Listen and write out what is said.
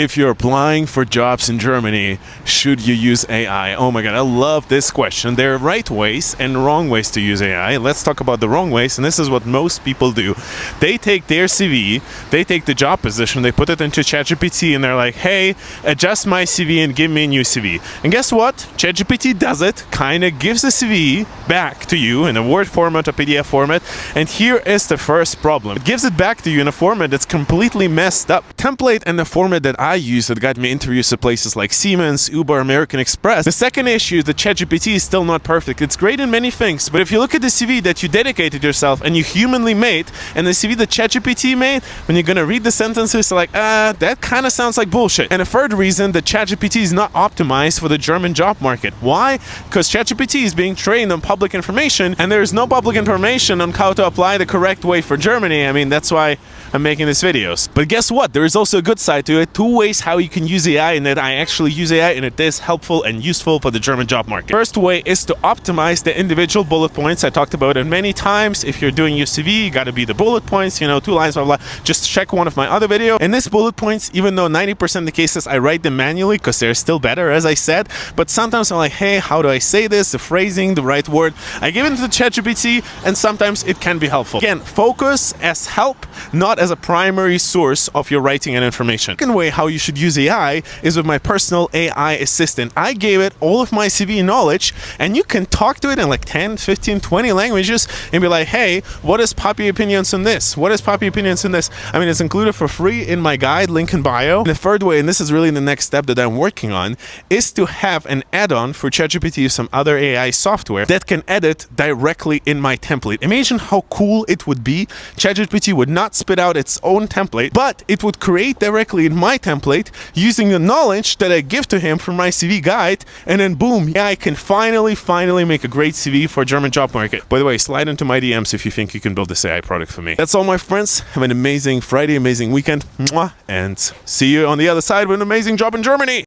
If you're applying for jobs in Germany, should you use AI? Oh my god, I love this question. There are right ways and wrong ways to use AI. Let's talk about the wrong ways, and this is what most people do. They take their CV, they take the job position, they put it into ChatGPT, and they're like, hey, adjust my CV and give me a new CV. And guess what? ChatGPT does it, kind of gives the CV back to you in a Word format, a PDF format, and here is the first problem. It gives it back to you in a format that's completely messed up. Template and the format that I use that got me interviews at places like Siemens, Uber, American Express. The second issue is that ChatGPT is still not perfect. It's great in many things, but if you look at the CV that you dedicated yourself and you humanly made, and the CV that ChatGPT made, when you're gonna read the sentences, like, that kind of sounds like bullshit. And a third reason that ChatGPT is not optimized for the German job market. Why? Because ChatGPT is being trained on public information, and there is no public information on how to apply the correct way for Germany. I mean, that's why I'm making these videos. But guess what? There is also a good side to it. 2 ways how you can use AI, and that I actually use AI, and it is helpful and useful for the German job market. First way is to optimize the individual bullet points. I talked about it many times. If you're doing your CV, you gotta be the bullet points, 2 lines, blah, blah. Just check one of my other videos. And this bullet points, even though 90% of the cases I write them manually because they're still better, as I said, but sometimes I'm like, hey, how do I say this? The phrasing, the right word. I give it to the ChatGPT, and sometimes it can be helpful. Again, focus as help, not as a primary source of your writing and information. Second way how you should use AI is with my personal AI assistant. I gave it all of my CV knowledge, and you can talk to it in like 10, 15, 20 languages and be like, hey, what is Poppy opinions on this? What is Poppy opinions on this? I mean, it's included for free in my guide, link in bio. And the third way, and this is really the next step that I'm working on, is to have an add-on for ChatGPT or some other AI software that can edit directly in my template. Imagine how cool it would be. ChatGPT would not spit out its own template, but it would create directly in my template using the knowledge that I give to him from my CV guide, and then boom, yeah, I can finally make a great CV for German job market. By the way, slide into my DMs if you think you can build this AI product for me. That's all, my friends. Have an amazing Friday, amazing weekend, and see you on the other side with an amazing job in Germany.